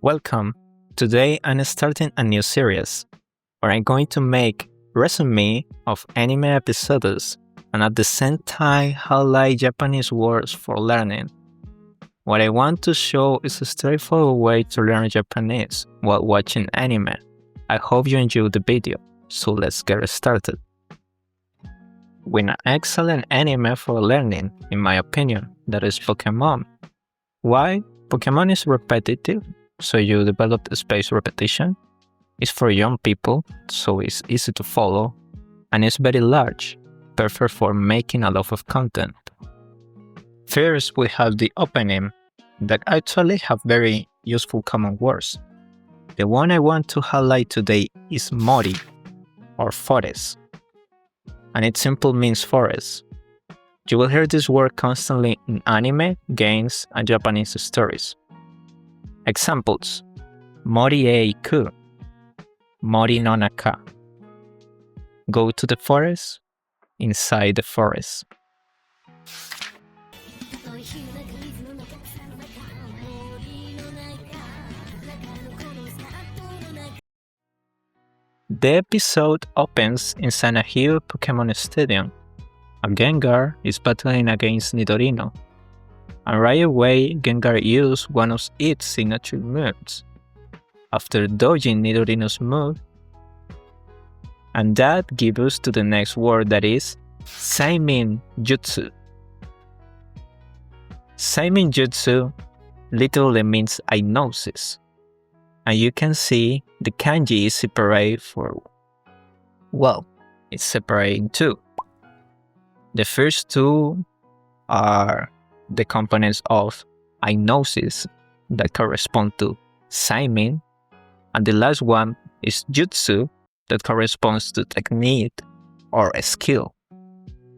Welcome! Today I'm starting a new series where I'm going to make resume of anime episodes and at the same time highlight Japanese words for learning. What I want to show is a straightforward way to learn Japanese while watching anime. I hope you enjoyed the video, so let's get started. With an excellent anime for learning, in my opinion, that is Pokémon. Why? Pokémon is repetitive, so you develop spaced repetition. It's for young people, so it's easy to follow, and it's very large, perfect for making a lot of content. First, we have the opening that actually have very useful common words. The one I want to highlight today is Mori, or forest, and it simply means forest. You will hear this word constantly in anime, games, and Japanese stories. Examples: Mori e iku, Mori no naka. Go to the forest, inside the forest. The episode opens inside a huge Pokemon stadium. A Gengar is battling against Nidorino, and right away Gengar uses one of its signature moves, after dodging Nidorino's move, and that gives us to the next word, that is Saiminjutsu. Saiminjutsu literally means hypnosis, and you can see the kanji is separate it's separate in two. The first two are the components of hypnosis that correspond to Saimin, and the last one is jutsu that corresponds to technique or a skill.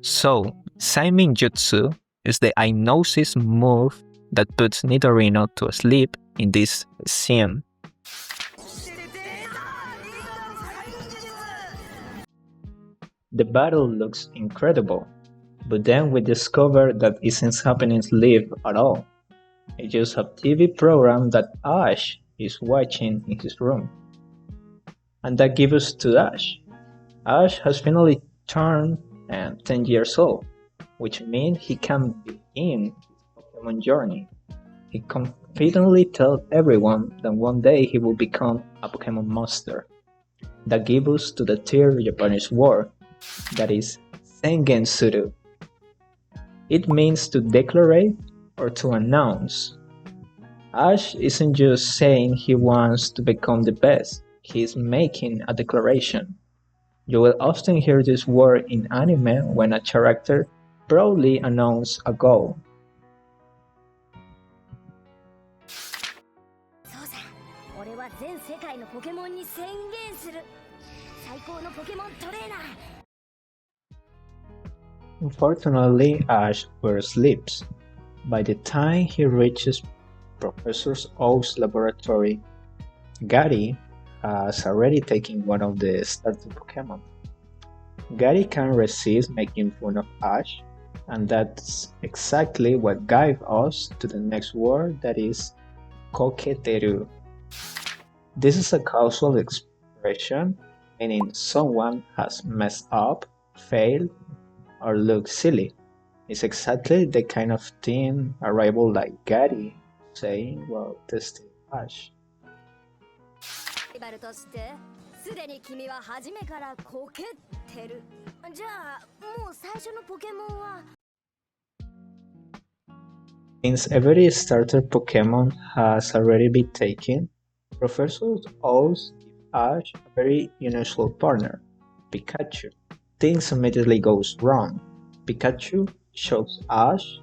So, Saimin Jutsu is the hypnosis move that puts Nidorino to sleep in this scene. The battle looks incredible, but then we discover that it isn't happening live at all. It's just a TV program that Ash is watching in his room. And that gives us to Ash. Ash has finally turned 10 years old, which means he can begin his Pokemon journey. He confidently tells everyone that one day he will become a Pokemon Master. That gives us to the third Japanese word, that is Sengen suru. It means to declare or to announce. Ash isn't just saying he wants to become the best, he's making a declaration. You will often hear this word in anime when a character proudly announces a goal. Unfortunately, Ash oversleeps. By the time he reaches Professor Oak's laboratory, Gary has already taken one of the starter Pokemon. Gary can't resist making fun of Ash, and that's exactly what guides us to the next word, that is Koketeru. This is a causal expression meaning someone has messed up, failed, or looks silly. It's exactly the kind of thing a rival like Gary saying while testing Ash. Since every starter Pokemon has already been taken, Professor Oak gives Ash a very unusual partner, Pikachu. Things immediately goes wrong. Pikachu shocks Ash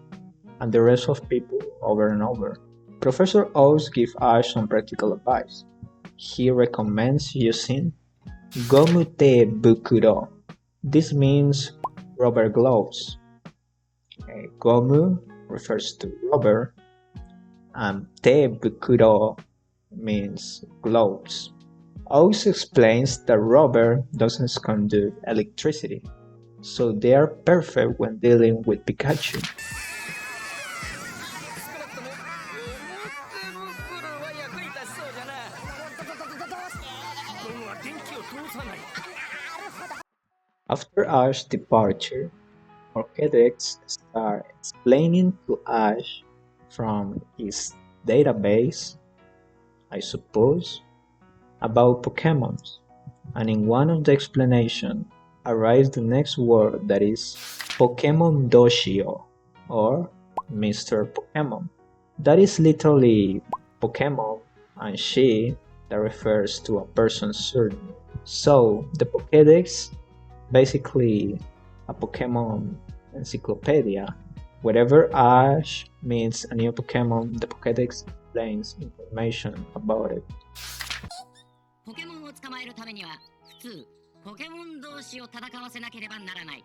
and the rest of people over and over. Professor Oak gives Ash some practical advice. He recommends using Gomu tebukuro. This means rubber gloves. Gomu refers to rubber, and tebukuro means gloves. Oak explains that rubber doesn't conduct electricity, so they are perfect when dealing with Pikachu. After Ash's departure, Pokédex start explaining to Ash from his database, I suppose, about Pokémons, and in one of the explanations arrives the next word that is Pokémon doshi or Mr.Pokemon. That is literally Pokémon and she that refers to a person's surname. So the Pokédex basically a Pokemon encyclopedia. Wherever Ash meets a new Pokemon, the Pokédex explains information about it. ポケモンを捕まえるためには普通ポケモン同士を戦わせなければならない。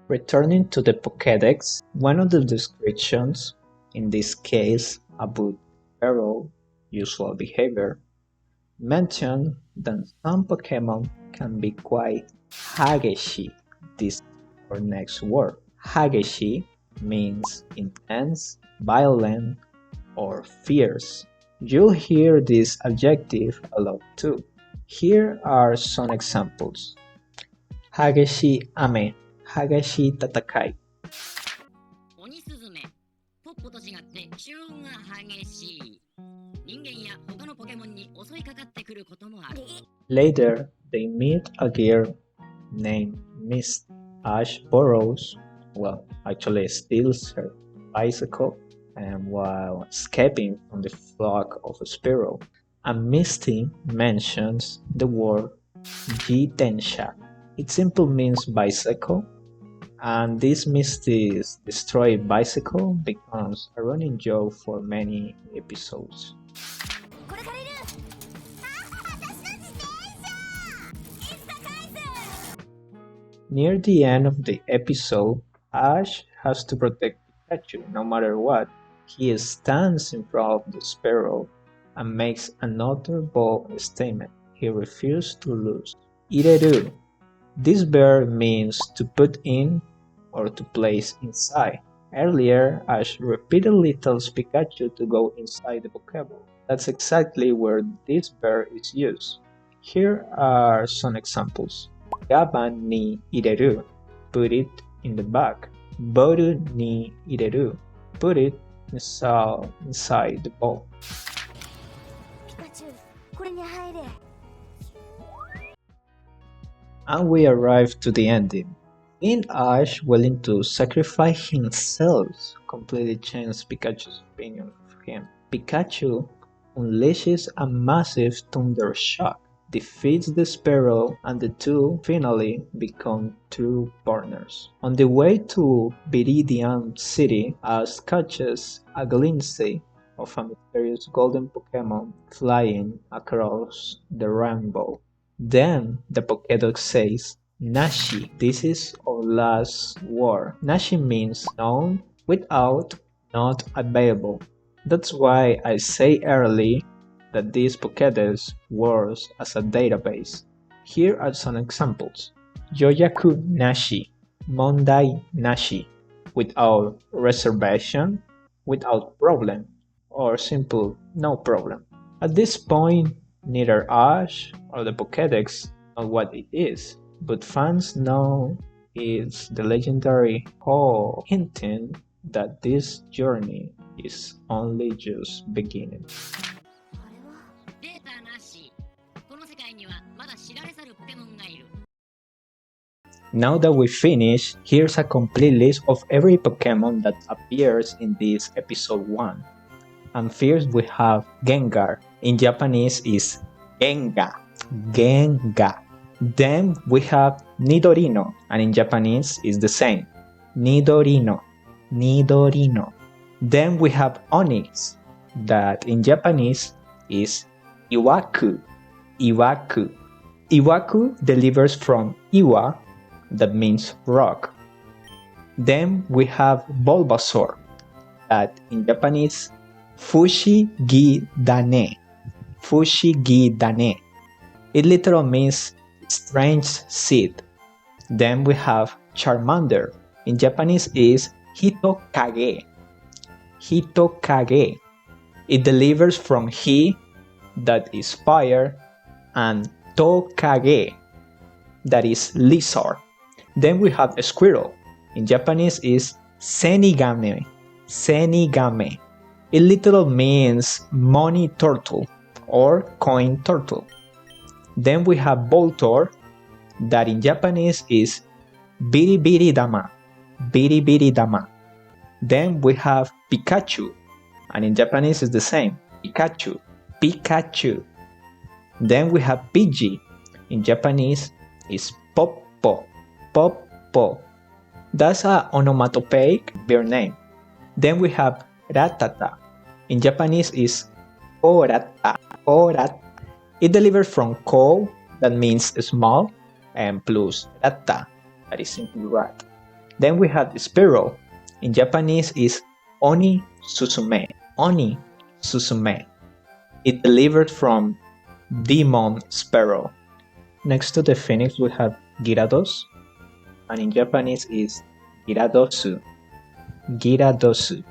Returning to the Pokédex, one of the descriptions, in this case about Ireru usual behavior, mentioned that some Pokemon can be quite Hageshii. This is our next word. Hageshii means intense, violent, or fierce. You'll hear this adjective a lot too. Here are some examples. Hageshii ame, Hageshii tatakai. 鬼スズメ、ポッポと違って気性が激しい。人間や他のポケモンに襲いかかってくることもある。 Later, they meet a girl named Miss Ash borrows, well, actually steals her bicycle, and while escaping from the flock of a sparrow, and Misty mentions the word Jitensha. It simply means bicycle, and this Misty's destroyed bicycle becomes a running joke for many episodes. Near the end of the episode, Ash has to protect Pikachu no matter what. He stands in front of the sparrow and makes another bold statement. He refuses to lose. Ireru. This verb means to put in or to place inside. Earlier, Ash repeatedly tells Pikachu to go inside the Pokeball. That's exactly where this verb is used. Here are some examples. Gaba ni ireru, put it in the bag. Boru ni ireru, put it inside the bowl. And we arrive to the ending. In Ash willing to sacrifice himself completely changes Pikachu's opinion of him. Pikachu unleashes a massive thunder shock, defeats the sparrow, and the two finally become true partners. On the way to Viridian City, Ash catches a glimpse of a mysterious golden Pokemon flying across the rainbow. Then the Pokédex says, Nashi, this is our last word. Nashi means known, without, not available. That's why I say early that this Pokédex works as a database. Here are some examples. Yoyaku Nashi, Mondai Nashi, without reservation, without problem, or simple no problem. At this point, neither Ash or the Pokédex know what it is, but fans know it's the legendary call, hinting that this journey is only just beginning. Now that we finish, here's a complete list of every Pokemon that appears in this episode 1. And first we have Gengar. In Japanese is Genga. Genga. Then we have Nidorino, and in Japanese is the same. Nidorino. Nidorino. Then we have Onix, that in Japanese is Iwaku. Iwaku. Iwaku delivers from Iwa, that means rock. Then we have Bulbasaur, that in Japanese Fushigi-dane. Fushigi-dane. It literally means strange seed. Then we have Charmander. In Japanese is Hitokage. Hitokage. It delivers from Hi, that is fire, and Tokage, that is lizard. Then we have a squirrel. In Japanese is senigame. Senigame. It literally means money turtle or coin turtle. Then we have Voltor, that in Japanese is biribiri dama. Biribiri dama. Then we have Pikachu, and in Japanese is the same. Pikachu. Pikachu. Then we have Pidgey. In Japanese is Poppo. Poppo. That's a onomatopoeic bird name. Then we have Ratata. In Japanese is Orata. Orata. It delivers from ko, that means small, and plus rata, that is simply rat. Then we have Sparrow. In Japanese is Oni Susume. Oni Susume. It delivered from Demon Sparrow. Next to the phoenix we have Gyarados, and in Japanese is Gyaradosu. Gyaradosu.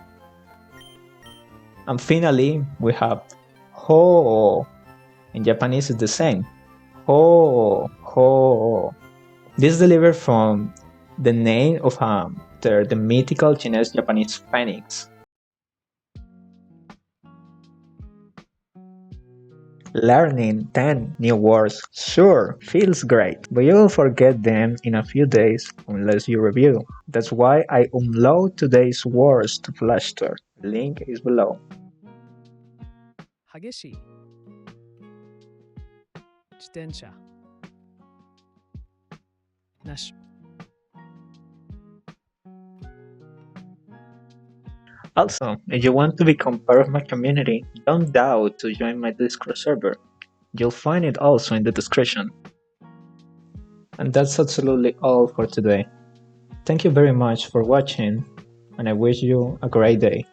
And finally we have Ho. In Japanese is the same. Ho. Ho. This delivered from the name of the mythical Chinese-Japanese phoenix. Learning 10 new words sure feels great, but you'll forget them in a few days unless you review. That's why I upload today's words to Flashtar. The link is below. Hageshii, Jitensha, Nashi. Also, if you want to become part of my community, don't doubt to join my Discord server. You'll find it also in the description. And that's absolutely all for today. Thank you very much for watching, and I wish you a great day.